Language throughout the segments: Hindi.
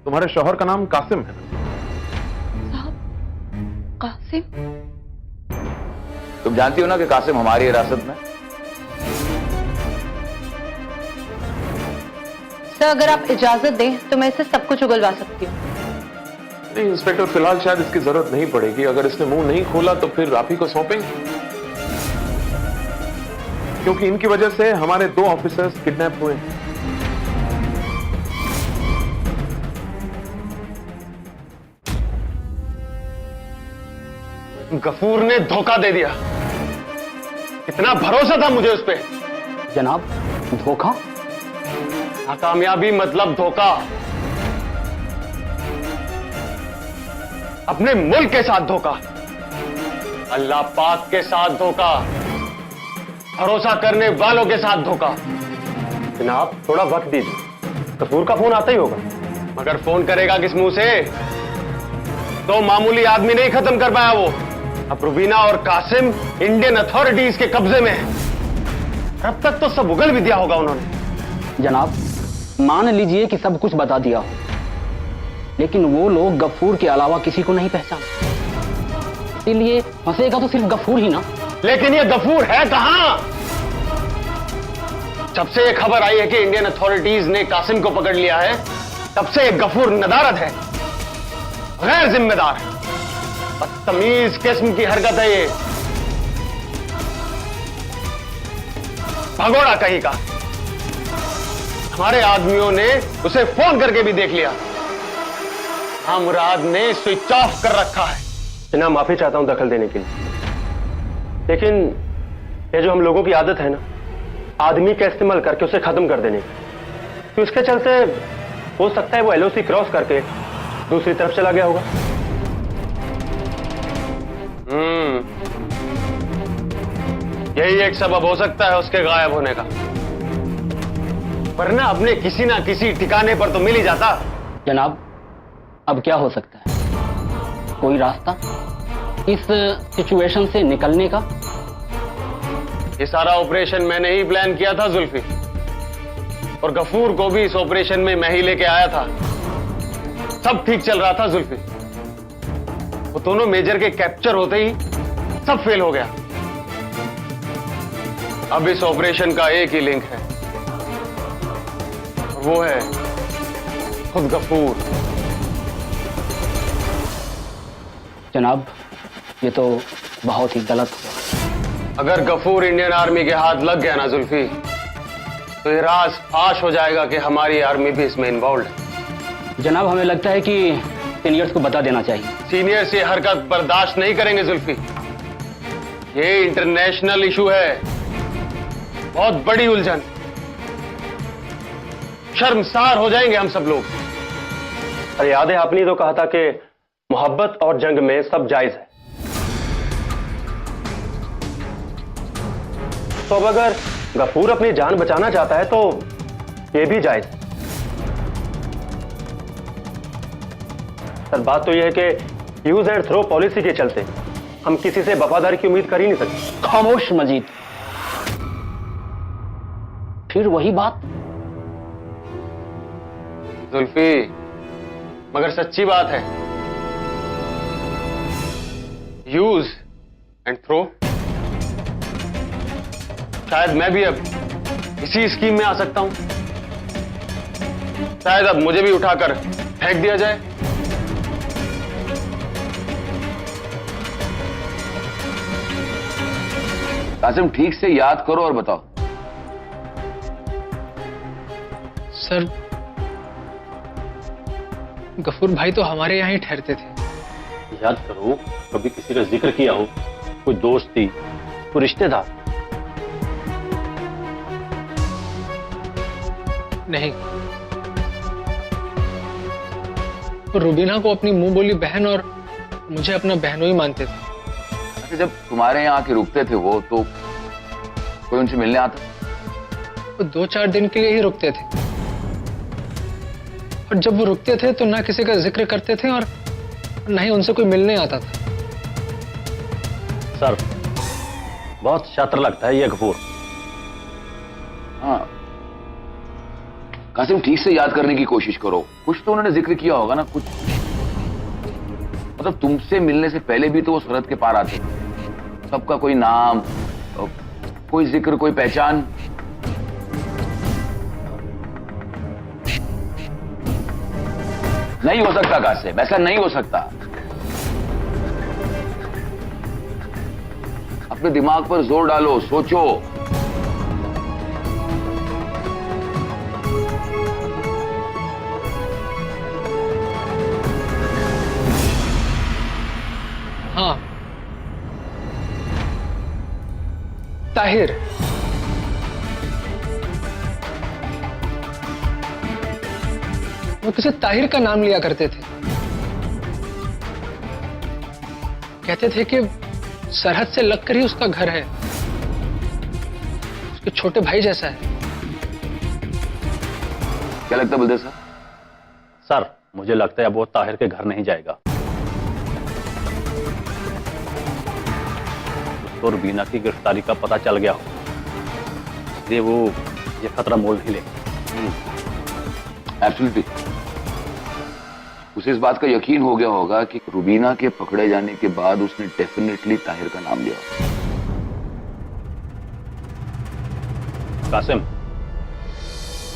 तुम्हारे शौहर का नाम कासिम है ना? साहब, कासिम? तुम जानती हो ना कि कासिम हमारी हिरासत में। सर, अगर आप इजाजत दें तो मैं इसे सब कुछ उगलवा सकती हूँ। नहीं इंस्पेक्टर, फिलहाल शायद इसकी जरूरत नहीं पड़ेगी। अगर इसने मुंह नहीं खोला तो फिर आप ही को सौंपेंगे, क्योंकि इनकी वजह से हमारे 2 ऑफिसर्स किडनैप हुए हैं। गफूर ने धोखा दे दिया। इतना भरोसा था मुझे उस पे। जनाब, धोखा? नाकामयाबी मतलब धोखा। अपने मुल्क के साथ धोखा, अल्लाह पाक के साथ धोखा, भरोसा करने वालों के साथ धोखा। जनाब थोड़ा वक्त दीजिए, गफूर का फोन आता ही होगा। मगर फोन करेगा किस मुंह से? तो मामूली आदमी नहीं खत्म कर पाया वो। अब रुबीना और कासिम इंडियन अथॉरिटीज के कब्जे में है। अब तक तो सब उगल भी दिया होगा उन्होंने। जनाब, मान लीजिए कि सब कुछ बता दिया हो, लेकिन वो लोग गफूर के अलावा किसी को नहीं पहचानते, इसलिए फंसेगा तो सिर्फ गफूर ही ना। लेकिन ये गफूर है कहां? जब से ये खबर आई है कि इंडियन अथॉरिटीज ने कासिम को पकड़ लिया है, तब से ये गफूर नदारद है, गैर जिम्मेदार है, बदतमीज किस्म की हरकत है ये। भगोड़ा कहीं का। हमारे आदमियों ने उसे फोन करके भी देख लिया। हाँ, मुराद ने स्विच ऑफ कर रखा है। जनाब माफी चाहता हूं दखल देने के लिए, लेकिन ये जो हम लोगों की आदत है ना, आदमी का इस्तेमाल करके उसे खत्म कर देने की, तो उसके चलते हो सकता है वो एलओसी क्रॉस करके दूसरी तरफ चला गया होगा। यही एक सबब हो सकता है उसके गायब होने का, वरना अपने किसी ना किसी ठिकाने पर तो मिल ही जाता। जनाब, अब क्या हो सकता है? कोई रास्ता इस सिचुएशन से निकलने का? ये सारा ऑपरेशन मैंने ही प्लान किया था जुल्फी, और गफूर को भी इस ऑपरेशन में मैं ही लेके आया था। सब ठीक चल रहा था जुल्फी, वो दोनों मेजर के कैप्चर होते ही सब फेल हो गया। अब इस ऑपरेशन का एक ही लिंक है, और वो है खुद गफूर। जनाब, ये तो बहुत ही गलत हुआ। अगर गफूर इंडियन आर्मी के हाथ लग गया ना जुल्फी, तो ये राज फाश हो जाएगा कि हमारी आर्मी भी इसमें इन्वॉल्व है। जनाब, हमें लगता है कि सीनियर्स को बता देना चाहिए। सीनियर्स ये हरकत बर्दाश्त नहीं करेंगे जुल्फी। ये इंटरनेशनल इशू है, बहुत बड़ी उलझन। शर्मसार हो जाएंगे हम सब लोग। अरे याद है आपने तो कहा था कि मोहब्बत और जंग में सब जायज है। तो अब अगर गफूर अपनी जान बचाना चाहता है तो यह भी जायज है। सर बात तो यह है कि यूज एंड थ्रो पॉलिसी के चलते हम किसी से वफादारी की उम्मीद कर ही नहीं सकते। खामोश मजीद, फिर वही बात। जुल्फी, मगर सच्ची बात है, यूज एंड थ्रो। शायद मैं भी अब इसी स्कीम में आ सकता हूं। शायद अब मुझे भी उठाकर फेंक दिया जाए। कासिम, ठीक से याद करो और बताओ। सर, गफूर भाई तो हमारे यहां ही ठहरते थे। याद करो, कभी किसी का जिक्र किया हो, कोई दोस्ती, कोई रिश्तेदार? नहीं, वो रुबीना को अपनी मुंह बोली बहन और मुझे अपना बहनोई मानते थे। अच्छा, जब तुम्हारे यहाँ आके रुकते थे वो, तो कोई उनसे मिलने आता? वो 2-4 दिन के लिए ही रुकते थे, और जब वो रुकते थे तो ना किसी का जिक्र करते थे और ना ही उनसे कोई मिलने आता था। सर बहुत शातिर लगता है ये गफूर। हाँ, कासिम, ठीक से याद करने की कोशिश करो। कुछ तो उन्होंने जिक्र किया होगा ना, कुछ। मतलब तुमसे मिलने से पहले भी तो वो सरहद के पार आते थे। सबका कोई नाम, कोई जिक्र, कोई पहचान। नहीं हो सकता कासिम, ऐसा नहीं हो सकता। अपने दिमाग पर जोर डालो, सोचो। हाँ, ताहिर। वो किसी ताहिर का नाम लिया करते थे। कहते थे कि सरहद से लगकर ही उसका घर है, उसके छोटे भाई जैसा है। क्या लगता है बलदेव सर? सर, मुझे लगता है अब वो ताहिर के घर नहीं जाएगा। उसको रुबीना की गिरफ्तारी का पता चल गया हो, इसलिए वो ये खतरा मोल नहीं लेगा। एब्सोल्युटली। उसे इस बात का यकीन हो गया होगा कि रुबीना के पकड़े जाने के बाद उसने डेफिनेटली ताहिर का नाम लिया। कासिम,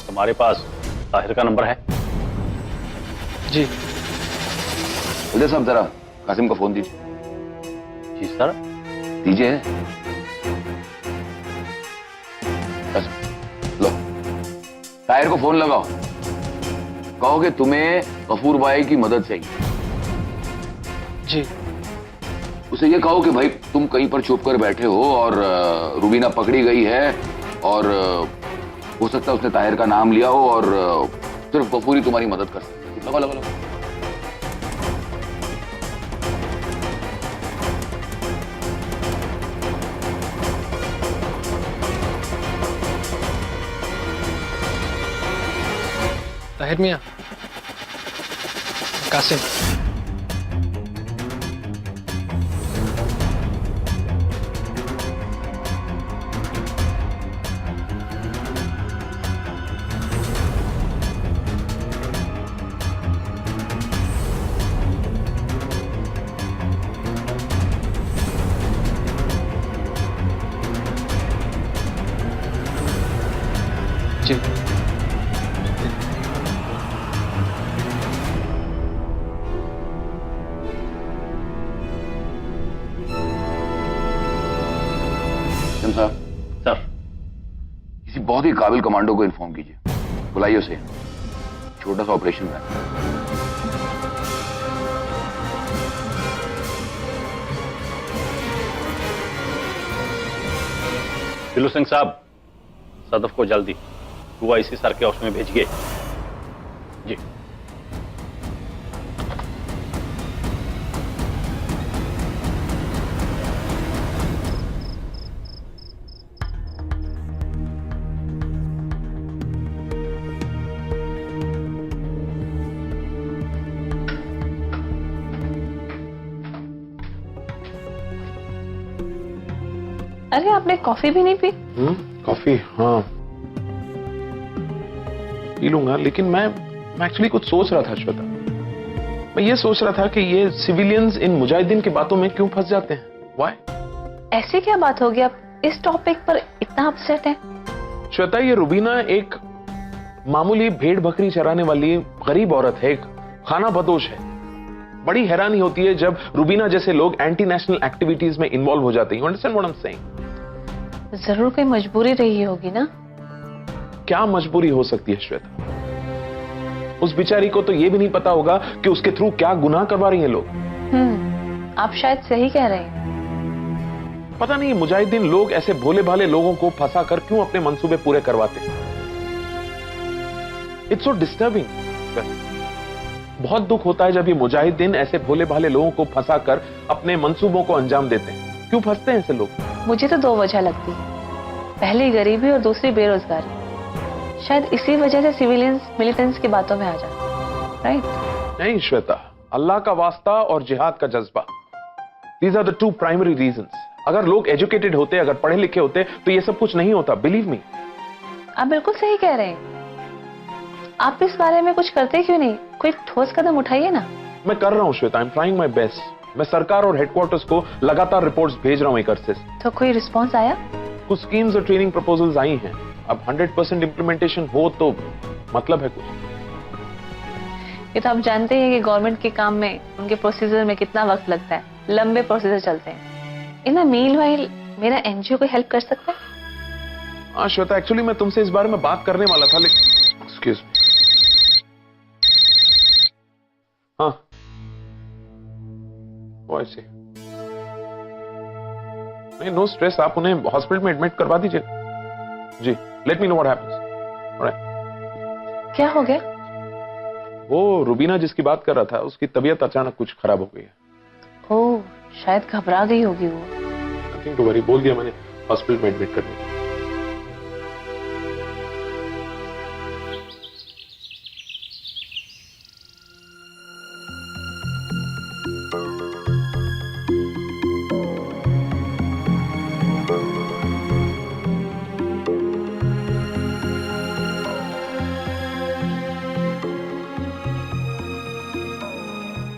तुम्हारे पास ताहिर का नंबर है? जी। बलदेव साहब, जरा कासिम का फोन दीजिए। जी सर। दीजिए। लो, ताहिर को फोन लगाओ, कहो कि तुम्हें गफूर भाई की मदद चाहिए। जी। उसे ये कहो कि भाई तुम कहीं पर छुप कर बैठे हो और रुबीना पकड़ी गई है और हो सकता है उसने ताहिर का नाम लिया हो और सिर्फ गफूर ही तुम्हारी मदद कर सकती है। लगा लगा लगा। ताहिर मियां, कासिम। जी। साहब, सर। किसी बहुत ही काबिल कमांडो को इन्फॉर्म कीजिए, बुलाइए उसे। छोटा सा ऑपरेशन है। दिलू सिंह साहब, सदफ को जल्दी 2IC सर के ऑफिस में भेजिए। जी। अरे आपने कॉफी भी नहीं पी? कॉफी? हाँ, पी लूंगा, लेकिन मैं एक्चुअली कुछ सोच रहा था श्वेता। मैं ये सोच रहा था कि ये सिविलियंस इन मुजाहिदीन की बातों में क्यों फंस जाते हैं? व्हाई? ऐसी क्या बात होगी आप इस टॉपिक पर इतना अपसेट है? श्वेता, ये रुबीना एक मामूली भेड़ बकरी चराने वाली गरीब औरत है, एक खाना बदोश है। बड़ी हैरानी होती है जब रुबीना जैसे लोग एंटी नेशनल एक्टिविटीज में इन्वॉल्व हो जाते हैं। You understand what I am saying? जरूर कोई मजबूरी रही होगी ना। क्या मजबूरी हो सकती है श्वेता? उस बेचारी को तो यह भी नहीं पता होगा कि उसके थ्रू क्या गुनाह करवा रही हैं लोग। आप शायद सही कह रहे हैं। पता नहीं मुजाहिदीन लोग ऐसे भोले भाले लोगों को फंसा कर क्यों अपने मंसूबे पूरे करवाते हैं। It's so disturbing. बहुत दुख होता है जब ये मुजाहिदीन ऐसे भोले भाले लोगों को फंसा कर अपने मंसूबों को अंजाम देते हैं। क्यों फंसते हैं ऐसे लोग? मुझे तो दो वजह लगती है, पहली गरीबी और दूसरी बेरोजगारी। शायद इसी वजह से सिविलियंस मिलिटेंट्स की बातों में आ जाते। राइट? नहीं श्वेता, अल्लाह का वास्ता और जिहाद का जज्बा, these are the two primary reasons. अगर लोग एजुकेटेड होते, अगर पढ़े लिखे होते, तो ये सब कुछ नहीं होता। Believe me. आप बिल्कुल सही कह रहे हैं। आप इस बारे में कुछ करते क्यों नहीं? कोई ठोस कदम उठाइए ना। मैं कर रहा हूँ Shweta, I am trying my best. मैं सरकार और हेडक्वार्टर्स को लगातार रिपोर्ट्स भेज रहा हूँ एक अरसे से। तो कोई रिस्पॉन्स आया? कुछ स्कीम्स और ट्रेनिंग प्रपोजल्स आई हैं। अब 100% इम्प्लीमेंटेशन हो तो मतलब है कुछ। ये तो आप जानते हैं कि गवर्नमेंट के काम में उनके प्रोसीजर में कितना वक्त लगता है, लंबे प्रोसीजर चलते हैं। इन मीनवाइल मेरा एनजीओ कोई हेल्प कर सकता है? हाँ श्वेता, एक्चुअली मैं तुमसे इस बारे में बात करने वाला था, लेकिन एक्सक्यूज मी। हाँ वो ऐसे नहीं, नो स्ट्रेस, आप उन्हें हॉस्पिटल में एडमिट करवा दीजिए जी। Let me know what happens. Alright. क्या हो गया? वो रुबीना जिसकी बात कर रहा था, उसकी तबीयत अचानक कुछ खराब हो गई है। ओह, शायद घबरा गई होगी वो। नथिंग टू वरी, बोल दिया मैंने हॉस्पिटल में एडमिट करने।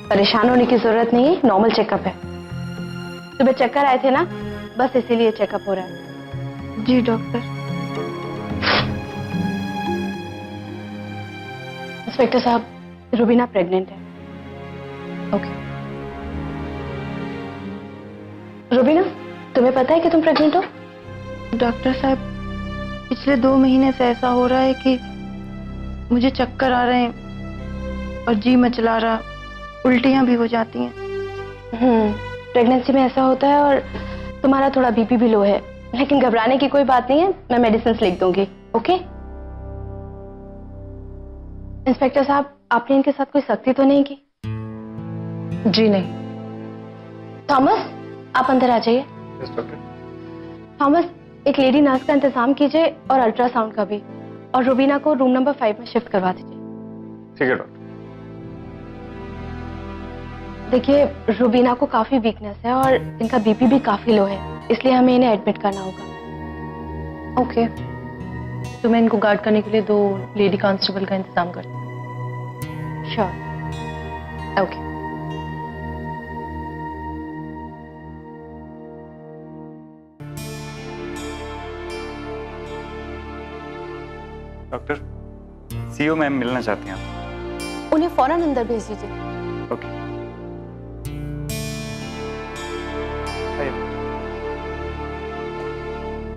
परेशान होने की जरूरत नहीं है, नॉर्मल चेकअप है। सुबह चक्कर आए थे ना, बस इसीलिए चेकअप हो रहा है। जी डॉक्टर। इंस्पेक्टर साहब, रुबीना प्रेग्नेंट है। ओके। रुबीना, तुम्हें पता है कि तुम प्रेग्नेंट हो? डॉक्टर साहब, पिछले 2 महीने से ऐसा हो रहा है कि मुझे चक्कर आ रहे हैं और जी मचला रहा, उल्टियां भी हो जाती हैं। प्रेगनेंसी में ऐसा होता है और तुम्हारा थोड़ा बीपी भी लो है, लेकिन घबराने की कोई बात नहीं है, मैं मेडिसिन लिख दूंगी। ओके? इंस्पेक्टर साहब, आपने इनके साथ कोई सख्ती तो नहीं की? जी नहीं। थॉमस, आप अंदर आ जाइए। थॉमस, एक लेडी नर्स का इंतजाम कीजिए और अल्ट्रासाउंड का भी, और रुबीना को रूम नंबर 5 में शिफ्ट करवा दीजिए। ठीक है डॉक्टर। देखिए, रुबीना को काफी वीकनेस है और इनका बीपी भी काफी लो है, इसलिए हमें इन्हें एडमिट करना होगा। ओके, तो मैं इनको गार्ड करने के लिए 2 लेडी कांस्टेबल का इंतजाम करती हूँ। Sure. Okay. Doctor, CO ma'am मिलना चाहती हैं आप। उन्हें फौरन अंदर भेज दीजिए। Okay.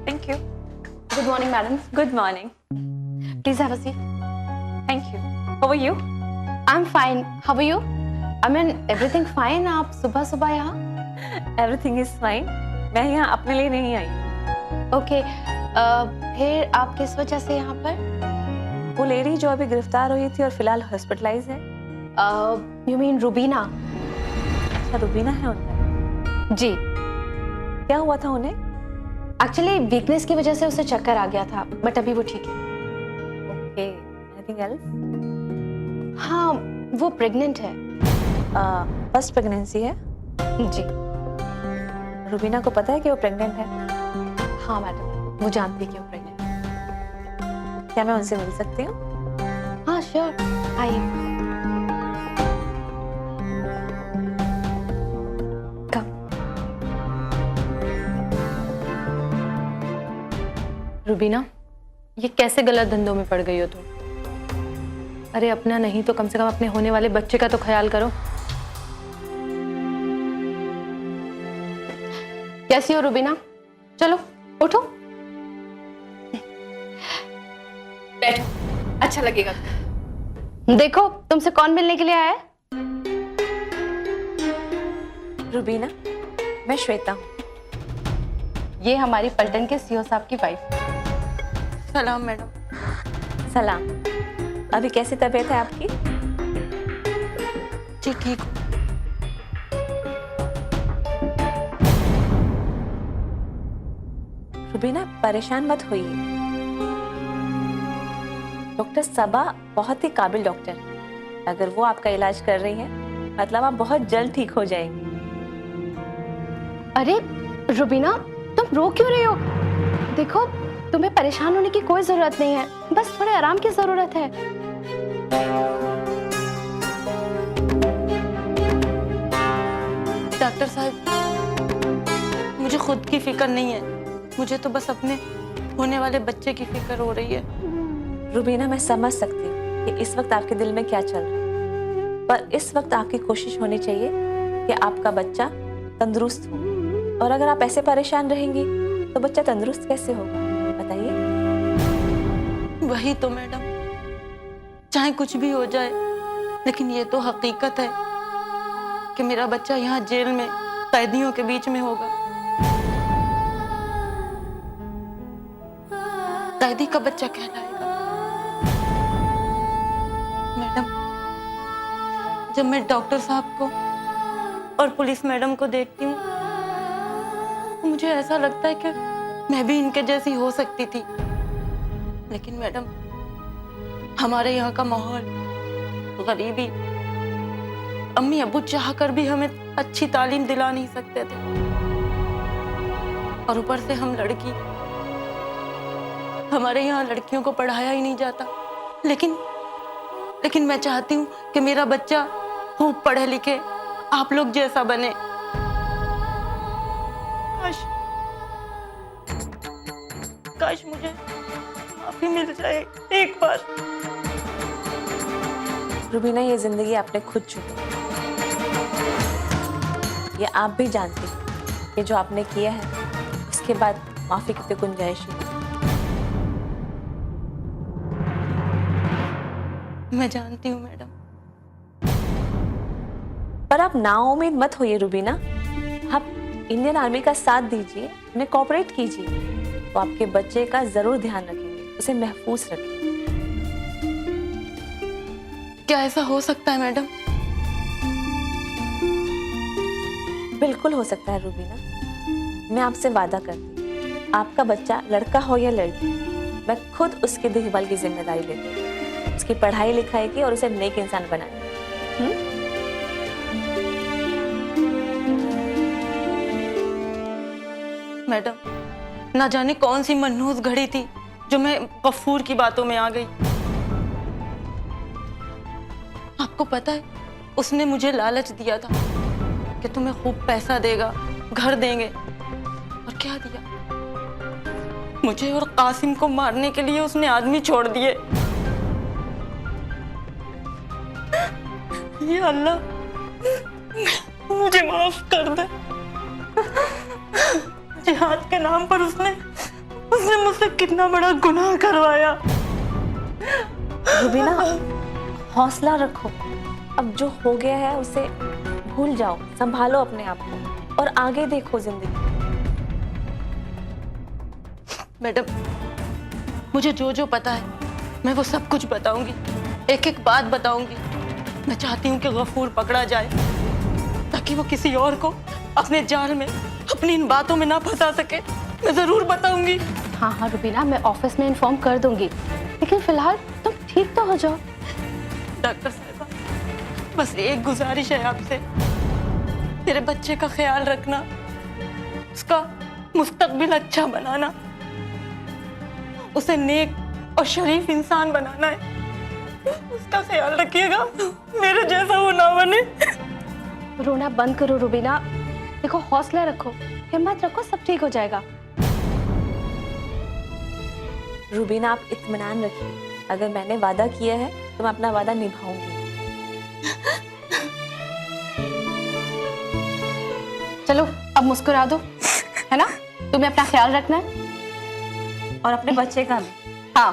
Thank you. Good morning madam. Good morning. Please have a seat. Thank you. How are you? I am fine. How are you? I mean everything fine. आप सुबह सुबह यहाँ? Everything is fine. मैं यहाँ अपने लिए नहीं आई। ओके। फिर आप किस वजह से यहाँ पर? वो लेडी जो अभी गिरफ्तार हुई थी और फिलहाल हॉस्पिटलाइज है। You mean Rubina? अच्छा, रुबीना है उनका? जी। क्या हुआ था उन्हें? एक्चुअली वीकनेस की वजह से उसे चक्कर आ गया था, बट अभी वो ठीक है। Okay, anything else? हाँ, वो प्रेग्नेंट है। फर्स्ट प्रेगनेंसी है? जी। रुबीना को पता है कि वो प्रेग्नेंट है? हाँ मैडम, वो जानती है कि वो प्रेग्नेंट है। क्या मैं उनसे मिल सकती हूँ? हाँ श्योर, आइए। रुबीना, ये कैसे गलत धंधों में पड़ गई हो तुम? अरे अपना नहीं तो कम से कम अपने होने वाले बच्चे का तो ख्याल करो। कैसी हो रुबीना? चलो उठो, बैठो, अच्छा लगेगा। देखो तुमसे कौन मिलने के लिए आया है? रुबीना, मैं श्वेता हूँ। ये हमारी पलटन के सीओ साहब की वाइफ। सलाम मैडम। सलाम। अभी कैसी तबीयत है आपकी? जी ठीक हूँ। रुबीना, परेशान मत होइए। डॉक्टर सबा बहुत ही काबिल डॉक्टर है। अगर वो आपका इलाज कर रही है, मतलब आप बहुत जल्द ठीक हो जाएंगी। अरे रुबीना, तुम रो क्यों रही हो? देखो, तुम्हें परेशान होने की कोई जरूरत नहीं है, बस थोड़े आराम की जरूरत है। डॉक्टर साहब, मुझे खुद की फिक्र नहीं है, मुझे तो बस अपने होने वाले बच्चे की फिक्र हो रही है। रुबीना, मैं समझ सकती हूँ कि इस वक्त आपके दिल में क्या चल रहा है, पर इस वक्त आपकी कोशिश होनी चाहिए कि आपका बच्चा तंदुरुस्त हो। और अगर आप ऐसे परेशान रहेंगी तो बच्चा तंदुरुस्त कैसे होगा, बताइए। वही तो मैडम, चाहे कुछ भी हो जाए, लेकिन ये तो हकीकत है कि मेरा बच्चा यहाँ जेल में कैदियों के बीच में होगा। कैदी का बच्चा कहलाएगा। मैडम, जब मैं डॉक्टर साहब को और पुलिस मैडम को देखती हूँ तो मुझे ऐसा लगता है कि मैं भी इनके जैसी हो सकती थी। लेकिन मैडम, हमारे यहाँ का माहौल, गरीबी, अम्मी अब्बू चाह कर भी हमें अच्छी तालीम दिला नहीं सकते थे, और ऊपर से हम लड़की, हमारे यहाँ लड़कियों को पढ़ाया ही नहीं जाता। लेकिन मैं चाहती हूँ कि मेरा बच्चा खूब पढ़े लिखे आप लोग जैसा बने। काश मुझे माफी मिल जाए एक बार। रुबीना, ये जिंदगी आपने खुद चुनी, ये आप भी जानती हैं कि जो आपने किया है उसके बाद माफी की तो गुंजाइश ही नहीं। मैं जानती हूँ मैडम। पर आप नाउम्मीद मत होइए रुबीना, आप इंडियन आर्मी का साथ दीजिए, उन्हें कोऑपरेट कीजिए, वो आपके बच्चे का जरूर ध्यान रखेंगे, उसे महफूज रखेंगे। क्या ऐसा हो सकता है मैडम? बिल्कुल हो सकता है रुबीना, मैं आपसे वादा करती हूँ, आपका बच्चा लड़का हो या लड़की, मैं खुद उसके देखभाल की जिम्मेदारी लेती हूँ, उसकी पढ़ाई लिखाई की और उसे नेक इंसान बनाए। मैडम, ना जाने कौन सी मनहूस घड़ी थी जो मैं गफूर की बातों में आ गई। आपको पता है, उसने मुझे लालच दिया था कि तुम्हें खूब पैसा देगा, घर देंगे, और क्या दिया? मुझे और कासिम को मारने के लिए उसने आदमी छोड़ दिए। या अल्लाह, मुझे माफ कर दे। जिहाद के नाम पर उसने मुझसे कितना बड़ा गुनाह करवाया। रुबीना, हौसला रखो, अब जो हो गया है उसे भूल जाओ, संभालो अपने आप को और आगे देखो जिंदगी। मैडम, मुझे जो जो पता है मैं वो सब कुछ बताऊंगी, एक एक बात बताऊंगी। मैं चाहती हूँ कि गफूर पकड़ा जाए ताकि वो किसी और को अपने जाल में, अपनी इन बातों में ना फंसा सके। मैं जरूर बताऊंगी। हाँ रुबीना, मैं ऑफिस में इन्फॉर्म कर दूंगी, लेकिन फिलहाल तुम ठीक तो हो जाओ। डॉक्टर साहिबा, बस एक गुजारिश है आपसे, तेरे बच्चे का ख्याल रखना, उसका मुस्तकबिल अच्छा बनाना, उसे नेक और शरीफ इंसान बनाना है। उसका ख्याल रखिएगा, मेरे जैसा वो ना बने। रोना बंद करो रुबीना, देखो हौसला रखो, हिम्मत रखो, सब ठीक हो जाएगा। रुबीना, आप इत्मीनान रखिए, अगर मैंने वादा किया है तो मैं अपना वादा निभाऊंगी। चलो अब मुस्कुरा दो, है ना? तुम्हें अपना ख्याल रखना है और अपने बच्चे का भी। हाँ।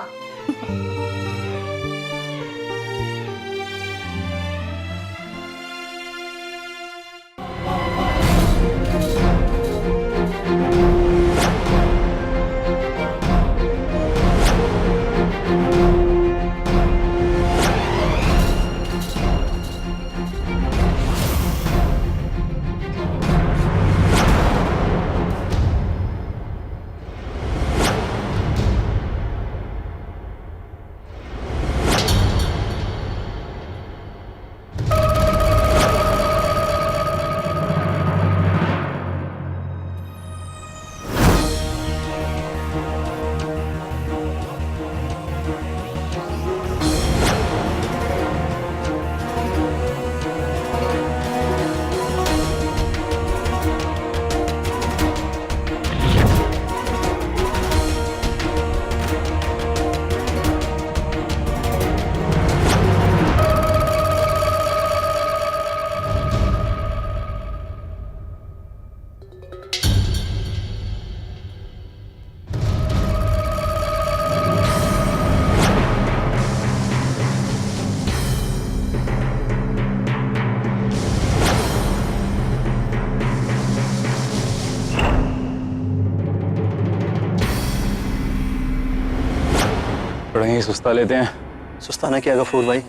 थोड़ा ही सुस्ता लेते हैं। सुस्ताना क्या गफूर भाई,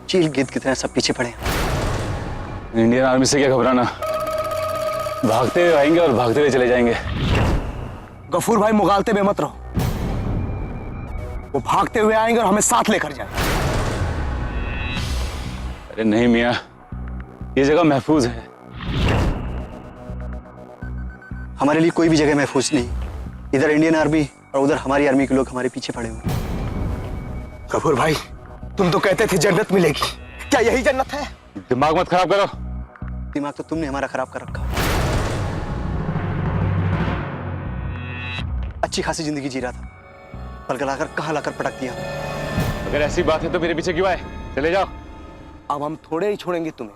चील गिद्ध की तरह सब पीछे पड़े हैं। इंडियन आर्मी से क्या घबराना, भागते हुए आएंगे और भागते हुए चले जाएंगे। गफूर भाई मुगालते में मत रहो, वो भागते हुए आएंगे और हमें साथ लेकर जाएंगे। अरे नहीं मियाँ, ये जगह महफूज है। हमारे लिए कोई भी जगह महफूज नहीं। इधर इंडियन आर्मी और उधर हमारी आर्मी के लोग हमारे पीछे पड़े हुए। गफूर भाई, तुम तो कहते थे जन्नत मिलेगी, क्या यही जन्नत है? दिमाग मत खराब करो। दिमाग तो तुमने हमारा खराब कर रखा। अच्छी खासी जिंदगी जी रहा था, पल गलाकर कहां लाकर पटक दिया। अगर ऐसी बात है तो मेरे पीछे क्यों आए? चले जाओ। अब हम थोड़े ही छोड़ेंगे तुम्हें।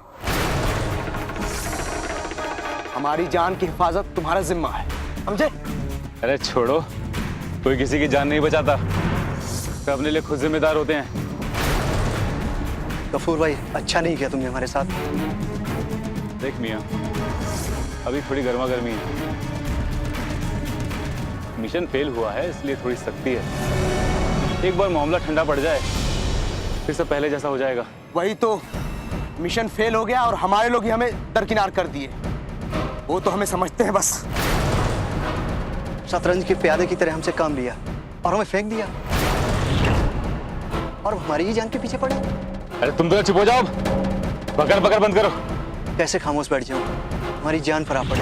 हमारी जान की हिफाजत तुम्हारा जिम्मा है, समझे? अरे छोड़ो, कोई किसी की जान नहीं बचाता, सब अपने लिए खुद जिम्मेदार होते हैं। गफूर भाई, अच्छा नहीं किया तुमने हमारे साथ। देख मियाँ, अभी थोड़ी गर्मा गर्मी है, मिशन फेल हुआ है इसलिए थोड़ी सख्ती है। एक बार मामला ठंडा पड़ जाए फिर सब पहले जैसा हो जाएगा। वही तो, मिशन फेल हो गया और हमारे लोग ही हमें दरकिनार कर दिए। वो तो हमें समझते हैं बस। शतरंज के प्यादे की तरह हमसे काम लिया और हमें फेंक दिया, और हमारी ही जान के पीछे पड़े। अरे तुम तो चुप हो जाओ, बकर बकर बंद करो। कैसे खामोश बैठ जाऊं, हमारी जान पर आ पड़े।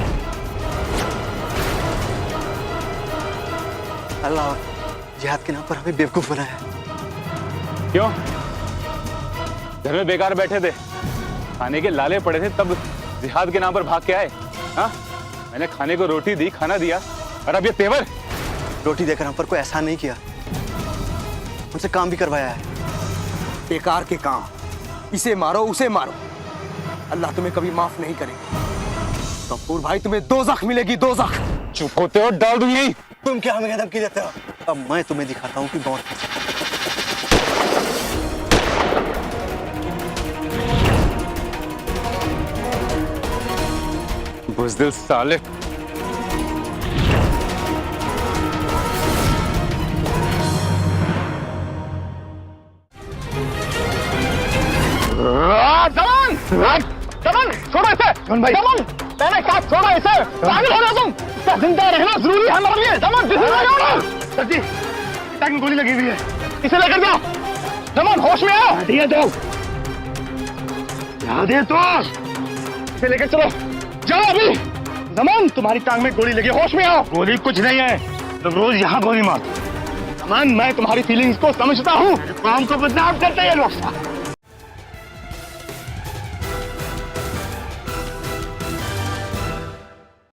अल्लाह जिहाद के नाम पर हमें बेवकूफ बनाया। क्यों? घर में बेकार बैठे थे, खाने के लाले पड़े थे, तब जिहाद के नाम पर भाग के आए? हाँ, मैंने खाने को रोटी दी, खाना दिया, और अब ये तेवर। रोटी देकर हम पर कोई एहसान नहीं किया, हमसे काम भी करवाया है। बेकार के काम, इसे मारो उसे मारो, अल्लाह तुम्हें कभी माफ नहीं करेगा। गफूर भाई, तुम्हें दोज़ख मिलेगी, दोज़ख। चुप होते हो, डाल दूं यहीं। तुम क्या हमें धमकी देते हो? अब मैं तुम्हें दिखाता हूँ कि मौत बुज़दिल साले। दमन, छोड़ो इसे। दमन, मैंने कहा छोड़ो इसे। पागल हो रहे हो तुम? इसका जिंदा रहना जरूरी है हमारे लिए। दमन, सर जी, टैंक में गोली लगी हुई है, इसे लेकर जाओ। दमन, होश में आओ। ठीक है, जाओ। इसे लेकर चलो, जाओ अभी। दमन, तुम्हारी टांग में गोली लगी, होश में आओ। गोली कुछ नहीं है, तुम रोज यहाँ गोली मारते। दमन, मैं तुम्हारी फीलिंग्स को समझता हूँ। काम को बदनाम करते हैं लोग।